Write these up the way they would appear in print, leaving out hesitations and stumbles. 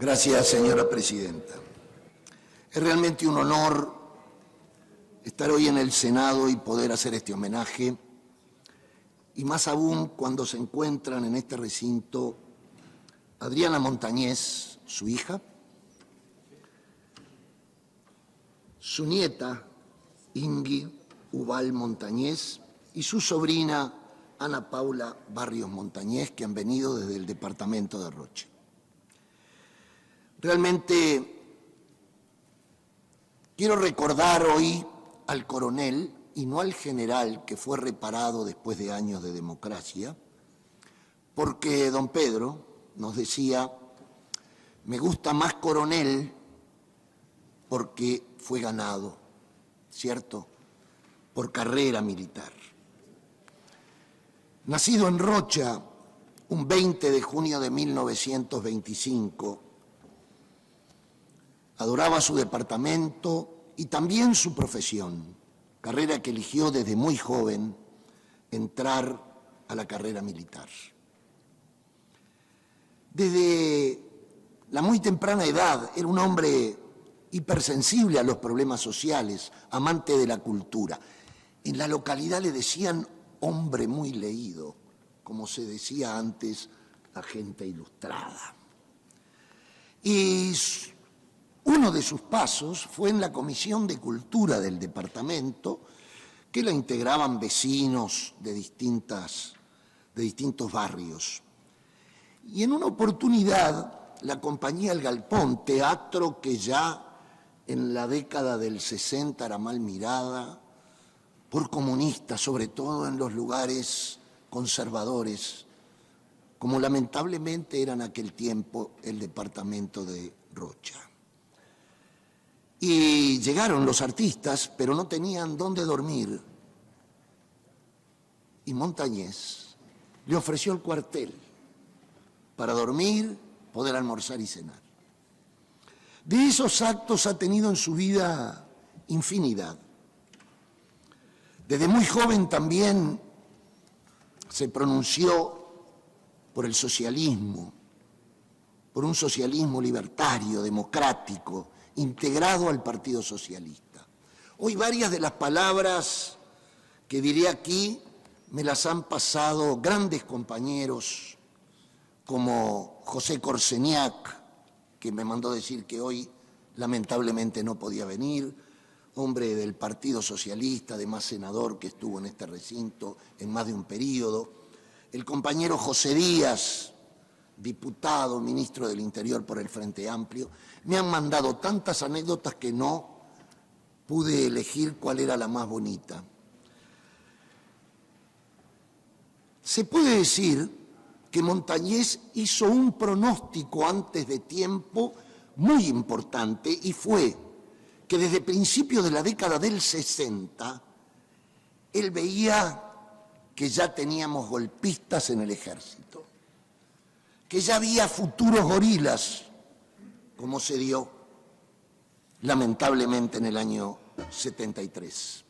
Gracias, señora presidenta. Es realmente un honor estar hoy en el Senado y poder hacer este homenaje, y más aún cuando se encuentran en este recinto Adriana Montañez, su hija, su nieta Ingrid Ubal Montañez y su sobrina Ana Paula Barrios Montañez, que han venido desde el departamento de Roche. Realmente quiero recordar hoy al coronel y no al general que fue reparado después de años de democracia, porque don Pedro nos decía: me gusta más coronel porque fue ganado, ¿cierto?, por carrera militar. Nacido en Rocha un 20 de junio de 1925, adoraba su departamento y también su profesión, carrera que eligió desde muy joven entrar a la carrera militar. Desde la muy temprana edad era un hombre hipersensible a los problemas sociales, amante de la cultura. En la localidad le decían hombre muy leído, como se decía antes a gente ilustrada. Y uno de sus pasos fue en la Comisión de Cultura del departamento, que la integraban vecinos de distintos barrios. Y en una oportunidad, la compañía El Galpón, teatro que ya en la década del 60 era mal mirada por comunistas, sobre todo en los lugares conservadores, como lamentablemente era en aquel tiempo el departamento de Rocha. Y llegaron los artistas, pero no tenían dónde dormir. Y Montañez le ofreció el cuartel para dormir, poder almorzar y cenar. De esos actos ha tenido en su vida infinidad. Desde muy joven también se pronunció por el socialismo, por un socialismo libertario, democrático, integrado al Partido Socialista. Hoy varias de las palabras que diré aquí me las han pasado grandes compañeros como José Corseñac, que me mandó decir que hoy lamentablemente no podía venir, hombre del Partido Socialista, además senador que estuvo en este recinto en más de un periodo, el compañero José Díaz, diputado, ministro del Interior por el Frente Amplio. Me han mandado tantas anécdotas que no pude elegir cuál era la más bonita. Se puede decir que Montañez hizo un pronóstico antes de tiempo muy importante, y fue que desde principios de la década del 60 él veía que ya teníamos golpistas en el ejército, que ya había futuros gorilas, como se dio lamentablemente en el año 73.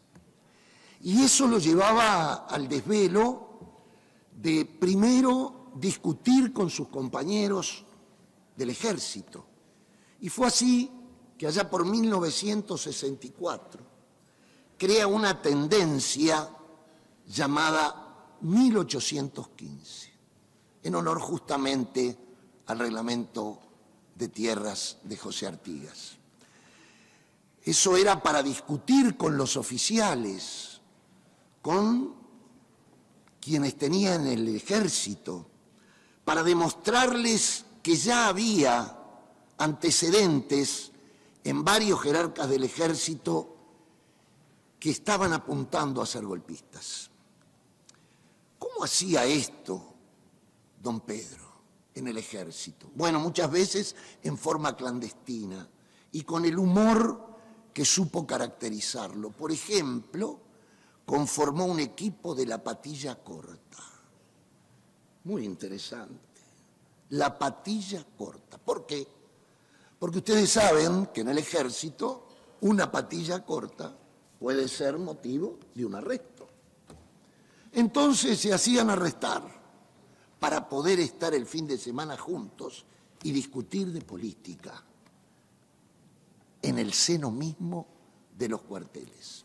Y eso lo llevaba al desvelo de primero discutir con sus compañeros del ejército. Y fue así que allá por 1964 crea una tendencia llamada 1815, en honor justamente al reglamento de tierras de José Artigas. Eso era para discutir con los oficiales, con quienes tenían el ejército, para demostrarles que ya había antecedentes en varios jerarcas del ejército que estaban apuntando a ser golpistas. ¿Cómo hacía esto don Pedro en el ejército? Bueno, muchas veces en forma clandestina y con el humor que supo caracterizarlo. Por ejemplo, conformó un equipo de la patilla corta. Muy interesante. La patilla corta. ¿Por qué? Porque ustedes saben que en el ejército una patilla corta puede ser motivo de un arresto. Entonces se hacían arrestar para poder estar el fin de semana juntos y discutir de política en el seno mismo de los cuarteles.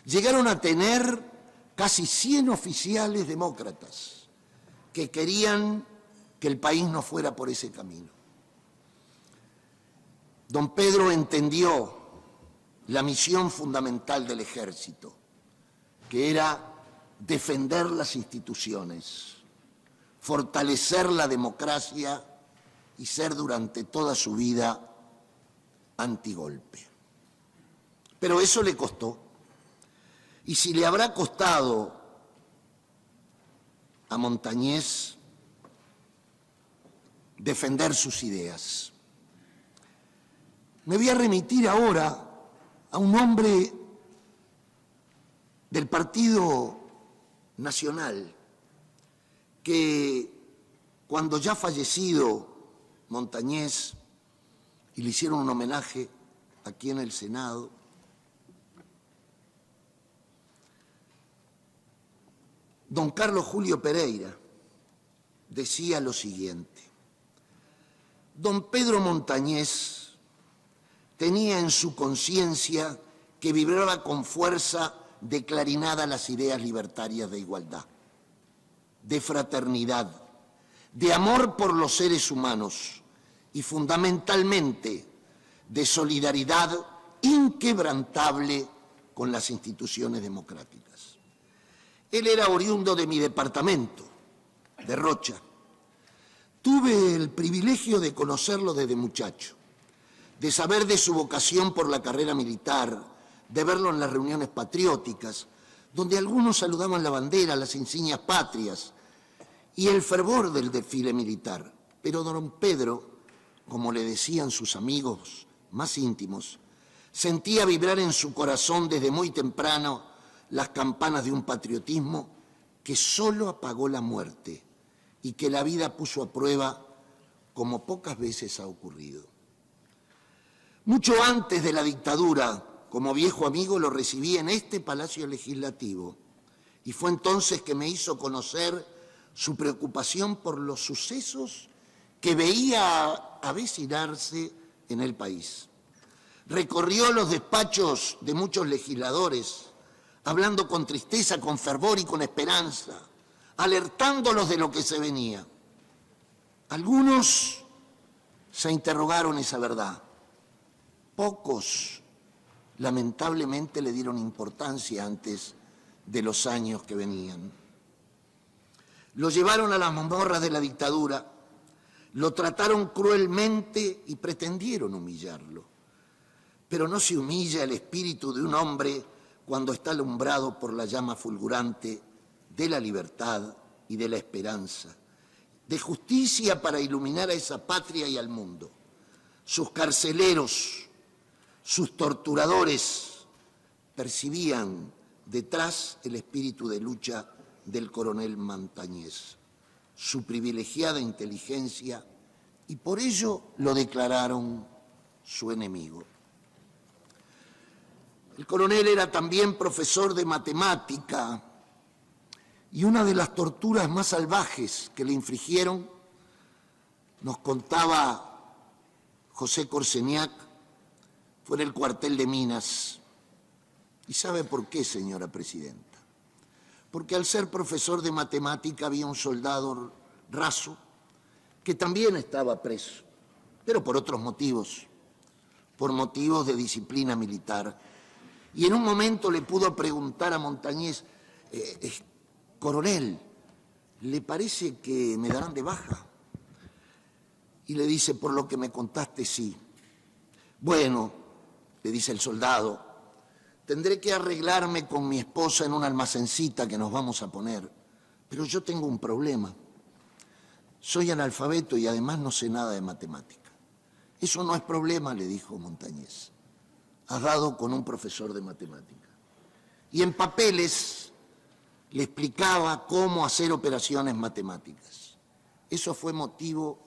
Llegaron a tener casi 100 oficiales demócratas que querían que el país no fuera por ese camino. Don Pedro entendió la misión fundamental del ejército, que era defender las instituciones, fortalecer la democracia y ser durante toda su vida antigolpe. Pero eso le costó. Y si le habrá costado a Montañés defender sus ideas. Me voy a remitir ahora a un hombre del Partido Nacional que, cuando ya fallecido Montañés, y le hicieron un homenaje aquí en el Senado, don Carlos Julio Pereira decía lo siguiente: don Pedro Montañés tenía en su conciencia que vibraba con fuerza declarinada las ideas libertarias de igualdad, de fraternidad, de amor por los seres humanos y fundamentalmente de solidaridad inquebrantable con las instituciones democráticas. Él era oriundo de mi departamento, de Rocha. Tuve el privilegio de conocerlo desde muchacho, de saber de su vocación por la carrera militar, de verlo en las reuniones patrióticas, donde algunos saludaban la bandera, las insignias patrias y el fervor del desfile militar. Pero don Pedro, como le decían sus amigos más íntimos, sentía vibrar en su corazón desde muy temprano las campanas de un patriotismo que solo apagó la muerte y que la vida puso a prueba como pocas veces ha ocurrido. Mucho antes de la dictadura, como viejo amigo, lo recibí en este Palacio Legislativo y fue entonces que me hizo conocer su preocupación por los sucesos que veía avecinarse en el país. Recorrió los despachos de muchos legisladores, hablando con tristeza, con fervor y con esperanza, alertándolos de lo que se venía. Algunos se interrogaron esa verdad. Pocos, lamentablemente, le dieron importancia antes de los años que venían. Lo llevaron a las mazmorras de la dictadura, lo trataron cruelmente y pretendieron humillarlo. Pero no se humilla el espíritu de un hombre cuando está alumbrado por la llama fulgurante de la libertad y de la esperanza, de justicia para iluminar a esa patria y al mundo. Sus carceleros, sus torturadores percibían detrás el espíritu de lucha del coronel Montañés, su privilegiada inteligencia, y por ello lo declararon su enemigo. El coronel era también profesor de matemática y una de las torturas más salvajes que le infligieron, nos contaba José Corseniac, fue en el cuartel de Minas. ¿Y sabe por qué, señora presidenta? Porque al ser profesor de matemática había un soldado raso que también estaba preso, pero por otros motivos, por motivos de disciplina militar. Y en un momento le pudo preguntar a Montañés: coronel, ¿le parece que me darán de baja? Y le dice: por lo que me contaste, sí. Bueno, le dice el soldado, tendré que arreglarme con mi esposa en una almacencita que nos vamos a poner, pero yo tengo un problema. Soy analfabeto y además no sé nada de matemática. Eso no es problema, le dijo Montañés. Has dado con un profesor de matemática. Y en papeles le explicaba cómo hacer operaciones matemáticas. Eso fue motivo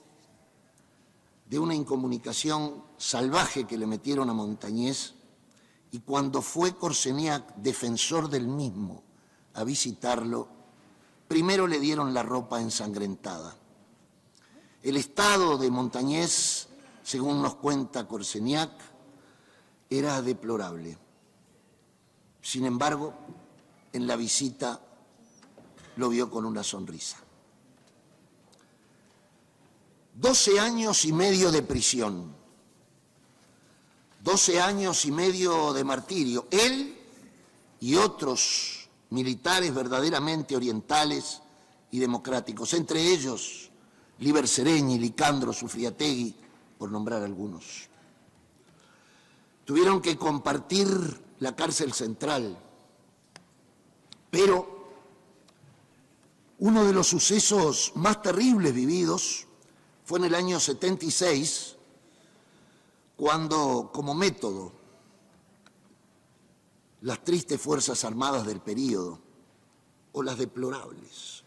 de una incomunicación salvaje que le metieron a Montañés, y cuando fue Corseniac, defensor del mismo, a visitarlo, primero le dieron la ropa ensangrentada El estado de Montañés, según nos cuenta Corseñac, era deplorable. Sin embargo, en la visita lo vio con una sonrisa. 12 años y medio de prisión, 12 años y medio de martirio. Él y otros militares verdaderamente orientales y democráticos, entre ellos Líber Seregni, Licandro Sufriategui, por nombrar algunos. Tuvieron que compartir la cárcel central, pero uno de los sucesos más terribles vividos fue en el año 76, cuando, como método, las tristes Fuerzas Armadas del período, o las deplorables,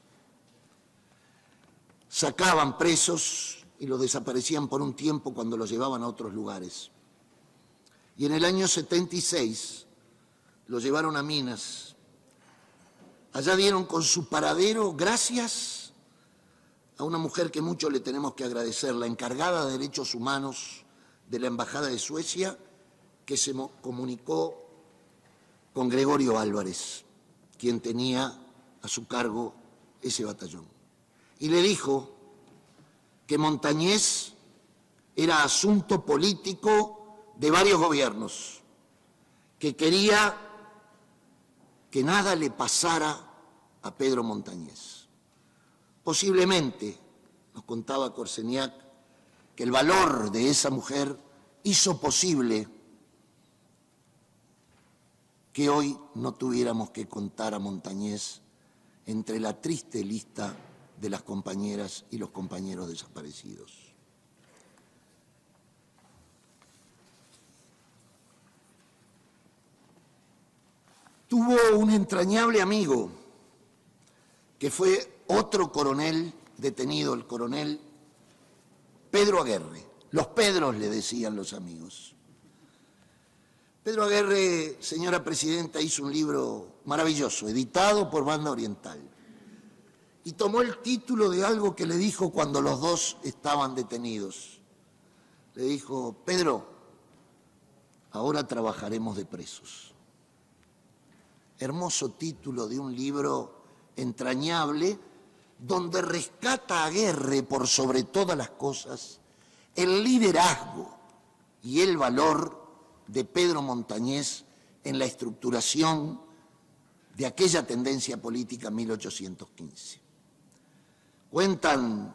sacaban presos y los desaparecían por un tiempo cuando los llevaban a otros lugares. Y en el año 76 los llevaron a Minas. Allá dieron con su paradero gracias a una mujer que mucho le tenemos que agradecer, la encargada de Derechos Humanos de la Embajada de Suecia, que se comunicó con Gregorio Álvarez, quien tenía a su cargo ese batallón. Y le dijo que Montañés era asunto político de varios gobiernos, que quería que nada le pasara a Pedro Montañés. Posiblemente, nos contaba Corseñac, que el valor de esa mujer hizo posible que hoy no tuviéramos que contar a Montañés entre la triste lista de las compañeras y los compañeros desaparecidos. Tuvo un entrañable amigo que fue otro coronel detenido, el coronel Pedro Aguerre. Los Pedros le decían los amigos. Pedro Aguerre, señora presidenta, hizo un libro maravilloso, editado por Banda Oriental, y tomó el título de algo que le dijo cuando los dos estaban detenidos. Le dijo: Pedro, ahora trabajaremos de presos. Hermoso título de un libro entrañable, donde rescata a Aguerre, por sobre todas las cosas, el liderazgo y el valor de Pedro Montañés en la estructuración de aquella tendencia política 1815. Cuentan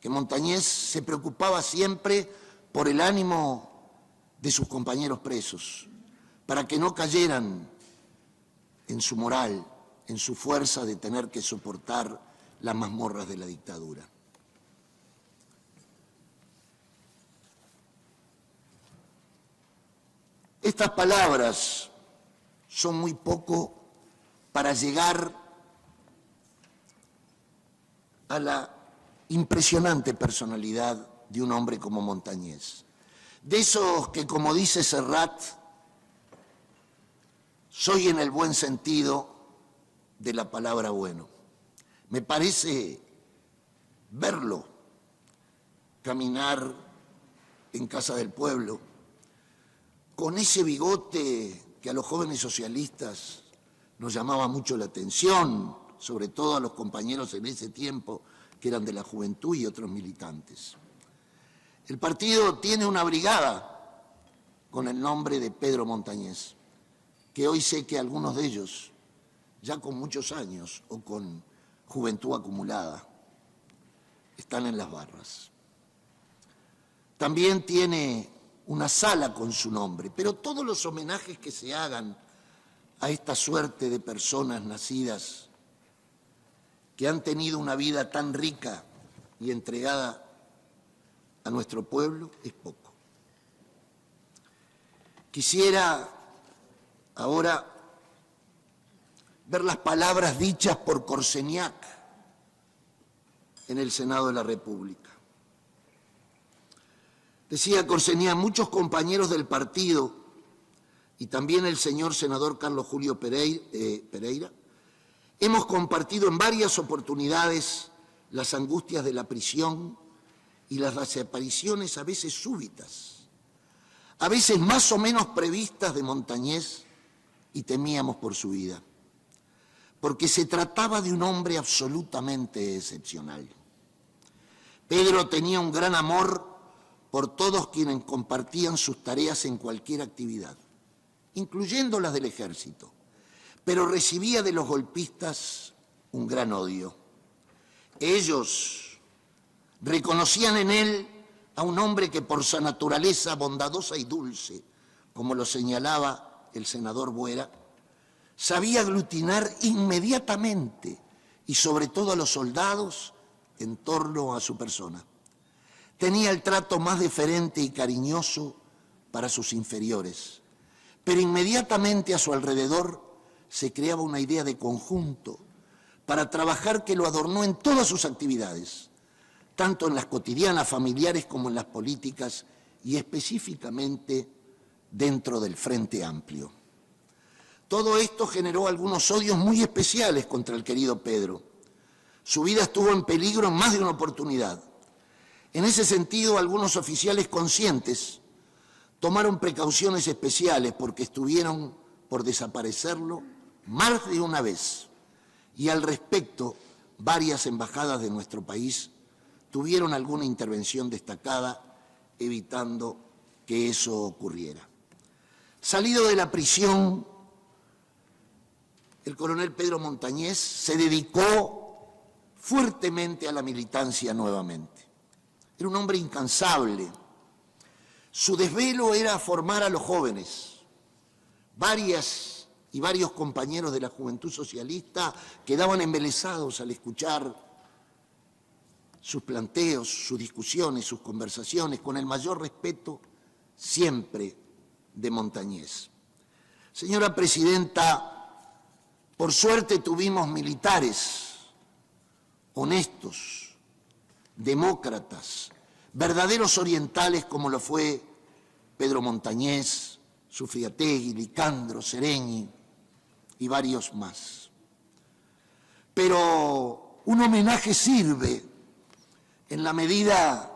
que Montañés se preocupaba siempre por el ánimo de sus compañeros presos, para que no cayeran en su moral, en su fuerza de tener que soportar las mazmorras de la dictadura. Estas palabras son muy poco para llegar a la impresionante personalidad de un hombre como Montañés. De esos que, como dice Serrat, soy en el buen sentido de la palabra bueno. Me parece verlo caminar en Casa del Pueblo con ese bigote que a los jóvenes socialistas nos llamaba mucho la atención, sobre todo a los compañeros en ese tiempo que eran de la juventud y otros militantes. El partido tiene una brigada con el nombre de Pedro Montañés, que hoy sé que algunos de ellos, ya con muchos años o con juventud acumulada, están en las barras. También tiene una sala con su nombre, pero todos los homenajes que se hagan a esta suerte de personas nacidas que han tenido una vida tan rica y entregada a nuestro pueblo es poco. Quisiera ahora ver las palabras dichas por Corseñac en el Senado de la República. Decía Corseñac: muchos compañeros del partido y también el señor senador Carlos Julio Pereira, hemos compartido en varias oportunidades las angustias de la prisión y las desapariciones a veces súbitas, a veces más o menos previstas de Montañés, y temíamos por su vida, porque se trataba de un hombre absolutamente excepcional. Pedro tenía un gran amor por todos quienes compartían sus tareas en cualquier actividad, incluyendo las del ejército, pero recibía de los golpistas un gran odio. Ellos reconocían en él a un hombre que por su naturaleza bondadosa y dulce, como lo señalaba el senador Buera, sabía aglutinar inmediatamente y sobre todo a los soldados en torno a su persona. Tenía el trato más deferente y cariñoso para sus inferiores, pero inmediatamente a su alrededor se creaba una idea de conjunto para trabajar que lo adornó en todas sus actividades, tanto en las cotidianas, familiares, como en las políticas y específicamente dentro del Frente Amplio. Todo esto generó algunos odios muy especiales contra el querido Pedro. Su vida estuvo en peligro en más de una oportunidad. En ese sentido, algunos oficiales conscientes tomaron precauciones especiales porque estuvieron por desaparecerlo más de una vez. Y al respecto, varias embajadas de nuestro país tuvieron alguna intervención destacada evitando que eso ocurriera. Salido de la prisión, el coronel Pedro Montañés se dedicó fuertemente a la militancia nuevamente. Era un hombre incansable. Su desvelo era formar a los jóvenes. Varios compañeros de la Juventud Socialista quedaban embelesados al escuchar sus planteos, sus discusiones, sus conversaciones, con el mayor respeto siempre de Montañés. Señora Presidenta, por suerte tuvimos militares honestos, demócratas, verdaderos orientales como lo fue Pedro Montañés, Sufriategui, Licandro, Sereñi y varios más. Pero un homenaje sirve en la medida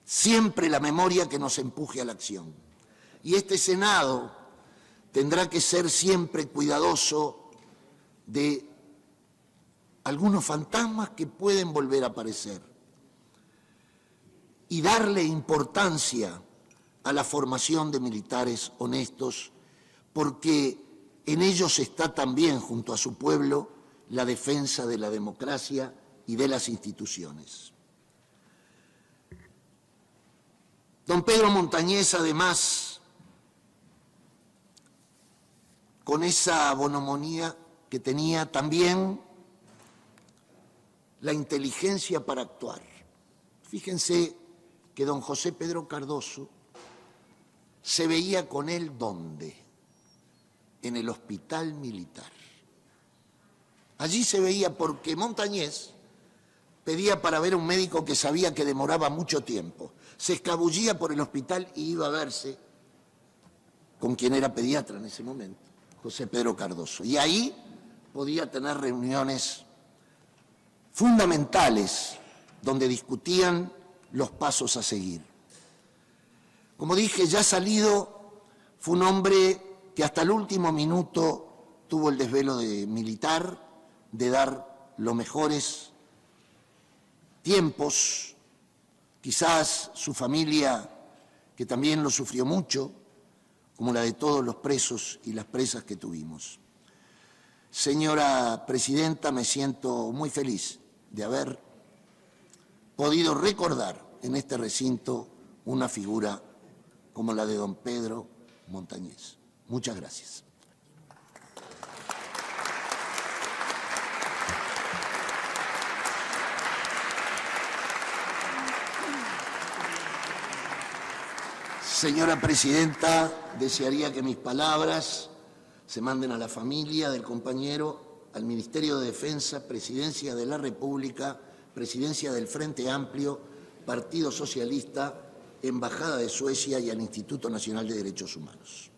siempre la memoria que nos empuje a la acción. Y este Senado tendrá que ser siempre cuidadoso de algunos fantasmas que pueden volver a aparecer y darle importancia a la formación de militares honestos, porque en ellos está también, junto a su pueblo, la defensa de la democracia y de las instituciones. Don Pedro Montañés, además, con esa bonomonía que tenía también la inteligencia para actuar. Fíjense que don José Pedro Cardoso se veía con él ¿dónde? En el hospital militar. Allí se veía porque Montañés pedía para ver a un médico que sabía que demoraba mucho tiempo. Se escabullía por el hospital y iba a verse con quien era pediatra en ese momento, José Pedro Cardoso. Y ahí podía tener reuniones fundamentales donde discutían los pasos a seguir. Como dije, ya salido, fue un hombre que hasta el último minuto tuvo el desvelo de militar, de dar los mejores tiempos, quizás su familia, que también lo sufrió mucho, como la de todos los presos y las presas que tuvimos. Señora Presidenta, me siento muy feliz de haber podido recordar en este recinto una figura como la de don Pedro Montañés. Muchas gracias. Señora Presidenta, desearía que mis palabras se manden a la familia del compañero, al Ministerio de Defensa, Presidencia de la República, Presidencia del Frente Amplio, Partido Socialista, Embajada de Suecia y al Instituto Nacional de Derechos Humanos.